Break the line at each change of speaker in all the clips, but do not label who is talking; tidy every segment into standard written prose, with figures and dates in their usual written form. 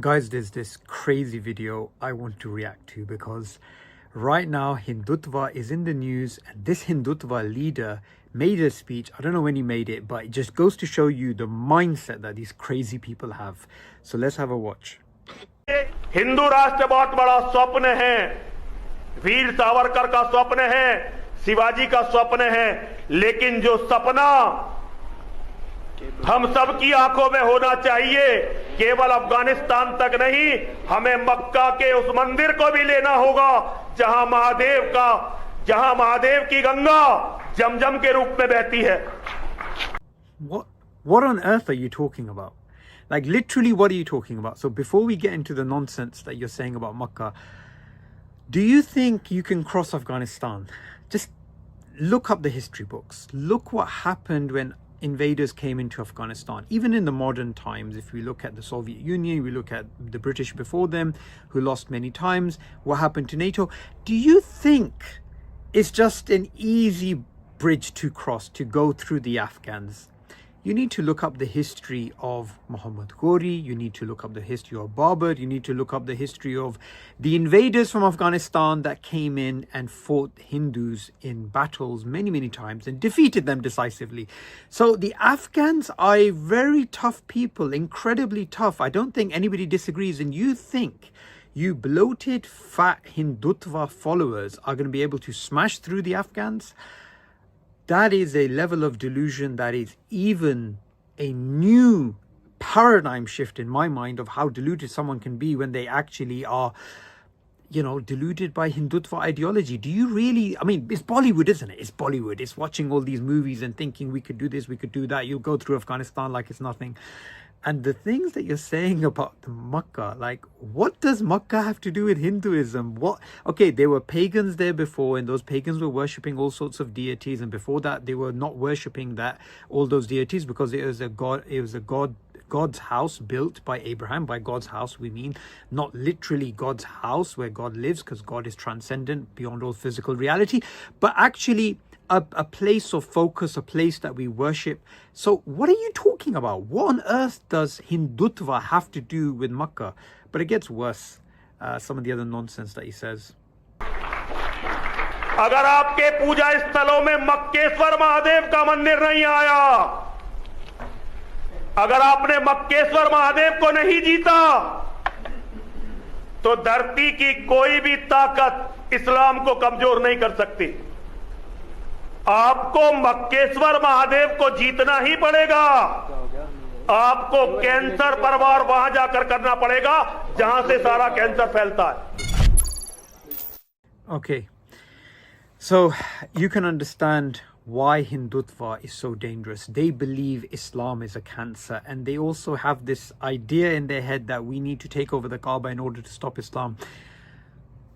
Guys, there's this crazy video I want to react to because right now Hindutva is in the news, and this Hindutva leader made a speech. I don't know when he made it, but it just goes to show you the mindset that these crazy people have. So let's have a watch.
Hindu राष्ट्र बहुत बड़ा स्वप्न है, वीर सावरकर का स्वप्न है, शिवाजी का स्वप्न है, लेकिन जो सपना हम सब की आंखों में होना चाहिए, केवल अफगानिस्तान तक नहीं, हमें मक्का के उस मंदिर को भी लेना होगा जहां महादेव की गंगा जमजम के रूप में बहती है.
What on earth are you talking about? Like, literally, what are you talking about? So before we get into the nonsense that you're saying about Makkah, do you think you can cross Afghanistan? Just look up the history books. Look what happened when invaders came into Afghanistan. Even in the modern times, if we look at the Soviet Union, we look at the British before them, who lost many times, what happened to NATO. Do you think it's just an easy bridge to cross, to go through the Afghans? You need to look up the history of Muhammad Ghori, you need to look up the history of Babur, you need to look up the history of the invaders from Afghanistan that came in and fought Hindus in battles many times and defeated them decisively. So the Afghans are very tough people, incredibly tough. I don't think anybody disagrees. And you think you bloated, fat Hindutva followers are going to be able to smash through the Afghans? That is a level of delusion that is even a new paradigm shift in my mind of how deluded someone can be when they actually are, deluded by Hindutva ideology. Do you really, it's Bollywood, isn't it? It's Bollywood. It's watching all these movies and thinking we could do this, we could do that. You'll go through Afghanistan like it's nothing. And the things that you're saying about the Makkah, like, what does Makkah have to do with Hinduism? Okay, there were pagans there before, and those pagans were worshipping all sorts of deities, and before that they were not worshipping all those deities because it was a God's house built by Abraham. By God's house we mean not literally God's house where God lives, because God is transcendent beyond all physical reality, but actually a place of focus, a place that we worship. So what are you talking about? What on earth does Hindutva have to do with Makkah? But it gets worse, some of the other nonsense that he says.
अगर आपके पूजा स्थलों में मक्केश्वर महादेव का मंदिर नहीं आया, अगर आपने मक्केश्वर महादेव को नहीं जीता, तो धरती की कोई भी ताकत इस्लाम को कमजोर नहीं कर सकती. आपको मक्केश्वर महादेव को जीतना ही पड़ेगा. आपको कैंसर परवार वहां जाकर करना पड़ेगा जहां से सारा कैंसर फैलता है.
Okay, so you can understand why Hindutva is so dangerous. They believe Islam is a cancer, and they also have this idea in their head that we need to take over the Kaaba in order to stop Islam.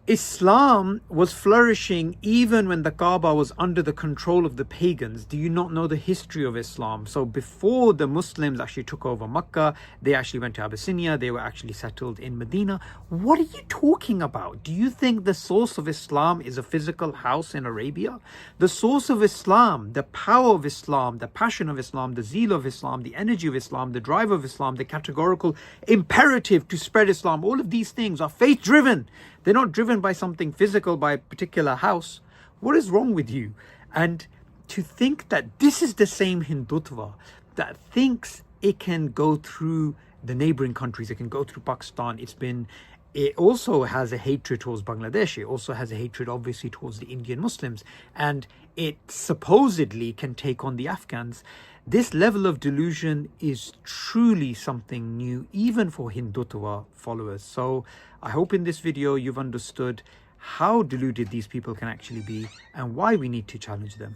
Islam was flourishing even when the Kaaba was under the control of the pagans. Do you not know the history of Islam? So before the Muslims actually took over Makkah, they actually went to Abyssinia, they were actually settled in Medina. What are you talking about? Do you think the source of Islam is a physical house in Arabia? The source of Islam, the power of Islam, the passion of Islam, the zeal of Islam, the energy of Islam, the drive of Islam, the categorical imperative to spread Islam, all of these things are faith driven. They're not driven by something physical, by a particular house. What is wrong with you? And to think that this is the same Hindutva that thinks it can go through the neighboring countries, it can go through Pakistan. It also has a hatred towards Bangladesh. It also has a hatred, obviously, towards the Indian Muslims. And it supposedly can take on the Afghans. This level of delusion is truly something new, even for Hindutva followers. So I hope in this video you've understood how deluded these people can actually be and why we need to challenge them.